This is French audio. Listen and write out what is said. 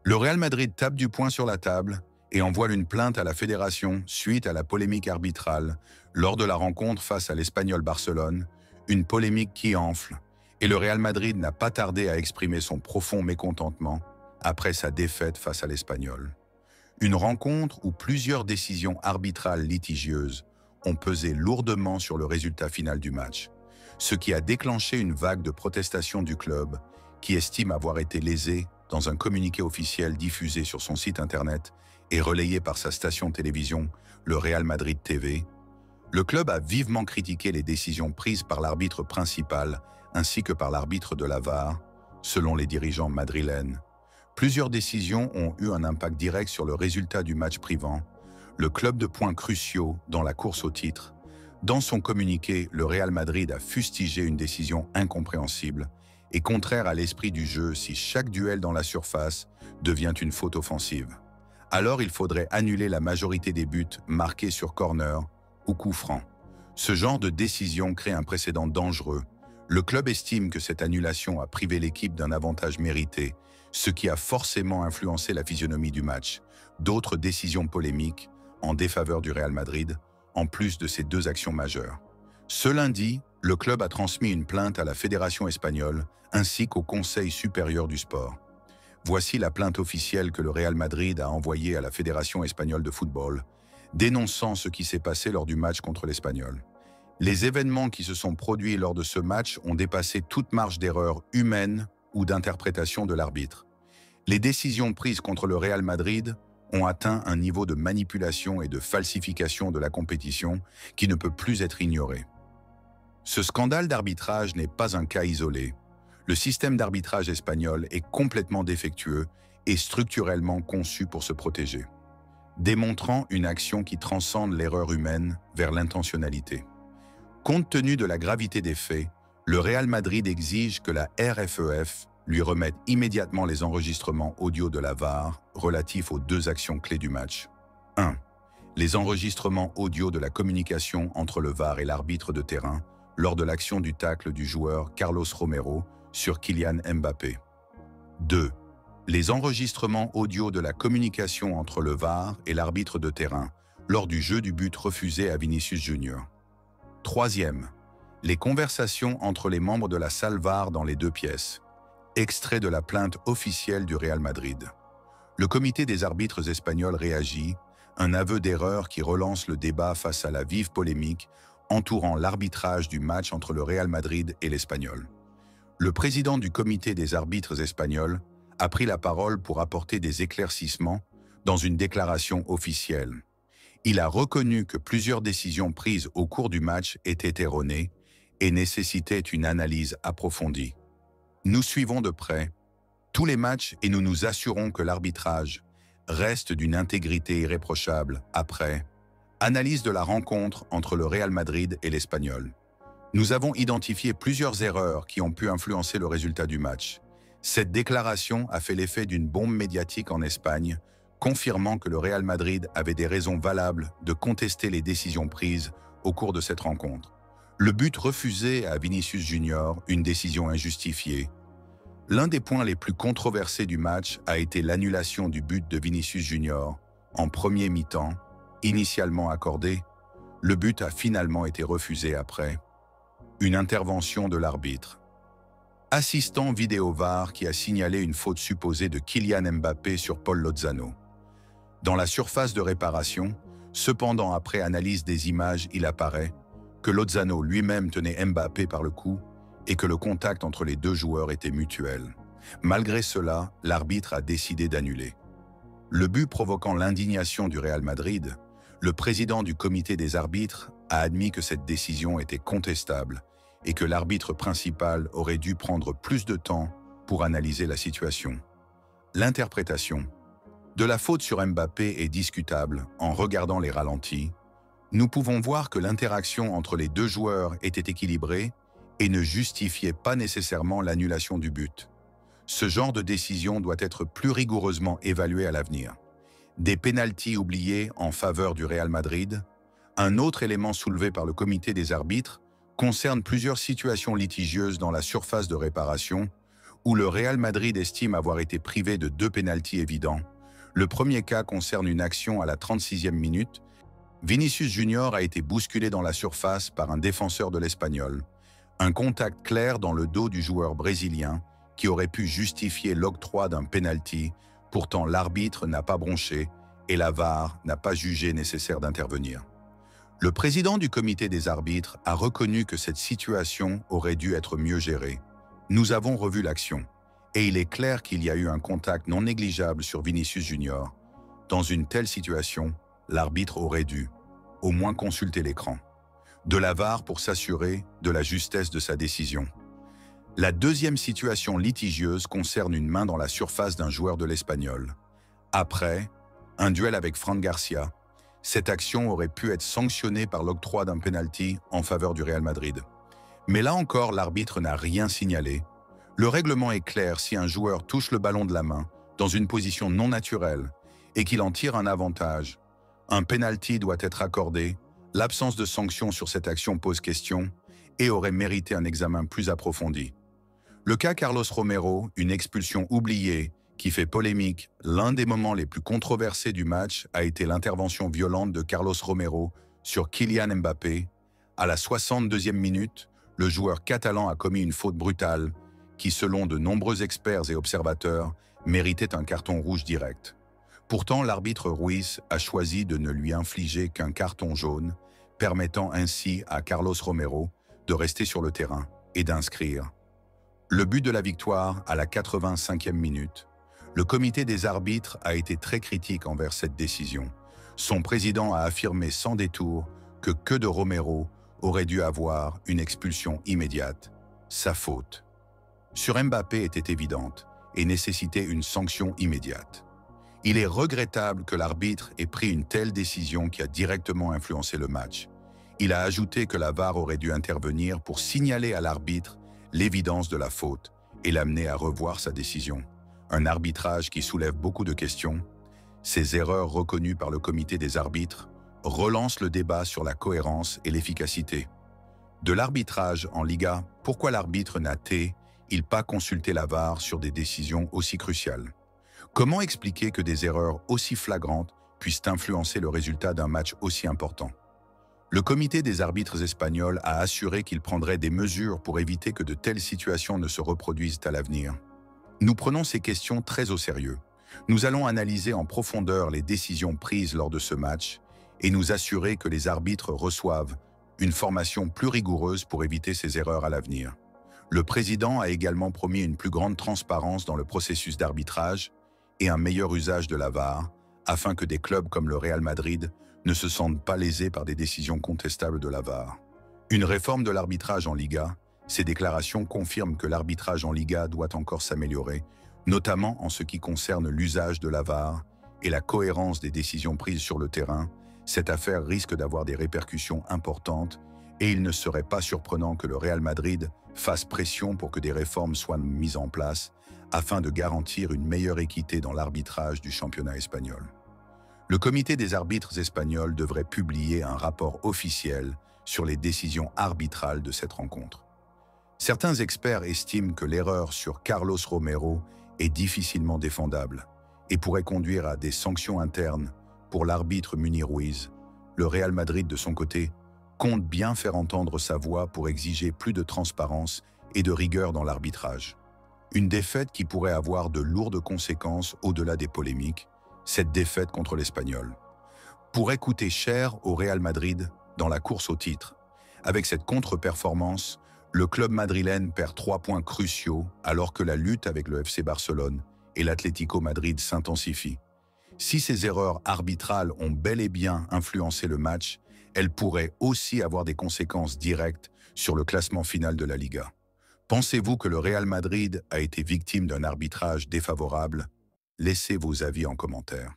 Le Real Madrid tape du poing sur la table et envoie une plainte à la fédération suite à la polémique arbitrale lors de la rencontre face à l'Espagnol Barcelone, une polémique qui enfle, et le Real Madrid n'a pas tardé à exprimer son profond mécontentement après sa défaite face à l'Espagnol. Une rencontre où plusieurs décisions arbitrales litigieuses ont pesé lourdement sur le résultat final du match, ce qui a déclenché une vague de protestations du club qui estime avoir été lésé dans un communiqué officiel diffusé sur son site internet et relayé par sa station télévision, le Real Madrid TV. Le club a vivement critiqué les décisions prises par l'arbitre principal ainsi que par l'arbitre de la VAR, selon les dirigeants madrilènes. Plusieurs décisions ont eu un impact direct sur le résultat du match privant, le club de points cruciaux dans la course au titre. Dans son communiqué, le Real Madrid a fustigé une décision incompréhensible et contraire à l'esprit du jeu si chaque duel dans la surface devient une faute offensive. Alors il faudrait annuler la majorité des buts marqués sur corner ou coup franc. Ce genre de décision crée un précédent dangereux. Le club estime que cette annulation a privé l'équipe d'un avantage mérité, ce qui a forcément influencé la physionomie du match. D'autres décisions polémiques en défaveur du Real Madrid, en plus de ces deux actions majeures. Ce lundi, le club a transmis une plainte à la Fédération espagnole ainsi qu'au Conseil supérieur du sport. Voici la plainte officielle que le Real Madrid a envoyée à la Fédération espagnole de football, dénonçant ce qui s'est passé lors du match contre l'Espagnol. Les événements qui se sont produits lors de ce match ont dépassé toute marge d'erreur humaine ou d'interprétation de l'arbitre. Les décisions prises contre le Real Madrid ont atteint un niveau de manipulation et de falsification de la compétition qui ne peut plus être ignoré. Ce scandale d'arbitrage n'est pas un cas isolé. Le système d'arbitrage espagnol est complètement défectueux et structurellement conçu pour se protéger, démontrant une action qui transcende l'erreur humaine vers l'intentionnalité. Compte tenu de la gravité des faits, le Real Madrid exige que la RFEF lui remette immédiatement les enregistrements audio de la VAR relatifs aux deux actions clés du match. 1. Les enregistrements audio de la communication entre le VAR et l'arbitre de terrain lors de l'action du tacle du joueur Carlos Romero sur Kylian Mbappé. 2. Les enregistrements audio de la communication entre le VAR et l'arbitre de terrain lors du jeu du but refusé à Vinicius Junior. 3e. Les conversations entre les membres de la salle VAR dans les deux pièces. Extrait de la plainte officielle du Real Madrid. Le comité des arbitres espagnols réagit, un aveu d'erreur qui relance le débat face à la vive polémique entourant l'arbitrage du match entre le Real Madrid et l'Espagnol. Le président du comité des arbitres espagnols a pris la parole pour apporter des éclaircissements dans une déclaration officielle. Il a reconnu que plusieurs décisions prises au cours du match étaient erronées et nécessitaient une analyse approfondie. Nous suivons de près tous les matchs et nous nous assurons que l'arbitrage reste d'une intégrité irréprochable après analyse de la rencontre entre le Real Madrid et l'Espagnol. Nous avons identifié plusieurs erreurs qui ont pu influencer le résultat du match. Cette déclaration a fait l'effet d'une bombe médiatique en Espagne, confirmant que le Real Madrid avait des raisons valables de contester les décisions prises au cours de cette rencontre. Le but refusé à Vinicius Junior, une décision injustifiée. L'un des points les plus controversés du match a été l'annulation du but de Vinicius Junior en premier mi-temps, initialement accordé. Le but a finalement été refusé après. Une intervention de l'arbitre. Assistant vidéo VAR qui a signalé une faute supposée de Kylian Mbappé sur Paul Lozano. Dans la surface de réparation, cependant après analyse des images, il apparaît que Lozano lui-même tenait Mbappé par le cou et que le contact entre les deux joueurs était mutuel. Malgré cela, l'arbitre a décidé d'annuler. Le but provoquant l'indignation du Real Madrid, le président du comité des arbitres a admis que cette décision était contestable et que l'arbitre principal aurait dû prendre plus de temps pour analyser la situation. L'interprétation de la faute sur Mbappé est discutable en regardant les ralentis. Nous pouvons voir que l'interaction entre les deux joueurs était équilibrée et ne justifiait pas nécessairement l'annulation du but. Ce genre de décision doit être plus rigoureusement évalué à l'avenir. Des pénaltys oubliés en faveur du Real Madrid. Un autre élément soulevé par le comité des arbitres concerne plusieurs situations litigieuses dans la surface de réparation où le Real Madrid estime avoir été privé de 2 pénaltys évidents. Le premier cas concerne une action à la 36e minute. Vinicius Junior a été bousculé dans la surface par un défenseur de l'Espagnol. Un contact clair dans le dos du joueur brésilien qui aurait pu justifier l'octroi d'un pénalty. Pourtant, l'arbitre n'a pas bronché et la VAR n'a pas jugé nécessaire d'intervenir. Le président du comité des arbitres a reconnu que cette situation aurait dû être mieux gérée. Nous avons revu l'action et il est clair qu'il y a eu un contact non négligeable sur Vinicius Junior. Dans une telle situation, l'arbitre aurait dû au moins consulter l'écran de la VAR pour s'assurer de la justesse de sa décision. La deuxième situation litigieuse concerne une main dans la surface d'un joueur de l'Espagnol. Après un duel avec Fran Garcia, cette action aurait pu être sanctionnée par l'octroi d'un penalty en faveur du Real Madrid. Mais là encore, l'arbitre n'a rien signalé. Le règlement est clair: si un joueur touche le ballon de la main dans une position non naturelle et qu'il en tire un avantage, un penalty doit être accordé. L'absence de sanction sur cette action pose question et aurait mérité un examen plus approfondi. Le cas Carlos Romero, une expulsion oubliée qui fait polémique, l'un des moments les plus controversés du match a été l'intervention violente de Carlos Romero sur Kylian Mbappé. À la 62e minute, le joueur catalan a commis une faute brutale qui, selon de nombreux experts et observateurs, méritait un carton rouge direct. Pourtant, l'arbitre Ruiz a choisi de ne lui infliger qu'un carton jaune, permettant ainsi à Carlos Romero de rester sur le terrain et d'inscrire le but de la victoire à la 85e minute. Le comité des arbitres a été très critique envers cette décision. Son président a affirmé sans détour que de Romero aurait dû avoir une expulsion immédiate. Sa faute sur Mbappé était évidente et nécessitait une sanction immédiate. Il est regrettable que l'arbitre ait pris une telle décision qui a directement influencé le match. Il a ajouté que la VAR aurait dû intervenir pour signaler à l'arbitre l'évidence de la faute et l'amener à revoir sa décision. Un arbitrage qui soulève beaucoup de questions. Ces erreurs reconnues par le comité des arbitres relancent le débat sur la cohérence et l'efficacité de l'arbitrage en Liga. Pourquoi l'arbitre n'a-t-il pas consulté la VAR sur des décisions aussi cruciales? Comment expliquer que des erreurs aussi flagrantes puissent influencer le résultat d'un match aussi important? Le comité des arbitres espagnols a assuré qu'il prendrait des mesures pour éviter que de telles situations ne se reproduisent à l'avenir. Nous prenons ces questions très au sérieux. Nous allons analyser en profondeur les décisions prises lors de ce match et nous assurer que les arbitres reçoivent une formation plus rigoureuse pour éviter ces erreurs à l'avenir. Le président a également promis une plus grande transparence dans le processus d'arbitrage et un meilleur usage de la VAR, afin que des clubs comme le Real Madrid ne se sentent pas lésés par des décisions contestables de la VAR. Une réforme de l'arbitrage en Liga, ces déclarations confirment que l'arbitrage en Liga doit encore s'améliorer, notamment en ce qui concerne l'usage de la VAR et la cohérence des décisions prises sur le terrain. Cette affaire risque d'avoir des répercussions importantes et il ne serait pas surprenant que le Real Madrid fasse pression pour que des réformes soient mises en place afin de garantir une meilleure équité dans l'arbitrage du championnat espagnol. Le comité des arbitres espagnols devrait publier un rapport officiel sur les décisions arbitrales de cette rencontre. Certains experts estiment que l'erreur sur Carlos Romero est difficilement défendable et pourrait conduire à des sanctions internes pour l'arbitre Munir Ruiz. Le Real Madrid, de son côté, compte bien faire entendre sa voix pour exiger plus de transparence et de rigueur dans l'arbitrage. Une défaite qui pourrait avoir de lourdes conséquences au-delà des polémiques. Cette défaite contre l'Espagnol pourrait coûter cher au Real Madrid dans la course au titre. Avec cette contre-performance, le club madrilène perd 3 points cruciaux alors que la lutte avec le FC Barcelone et l'Atlético Madrid s'intensifie. Si ces erreurs arbitrales ont bel et bien influencé le match, elles pourraient aussi avoir des conséquences directes sur le classement final de la Liga. Pensez-vous que le Real Madrid a été victime d'un arbitrage défavorable? Laissez vos avis en commentaire.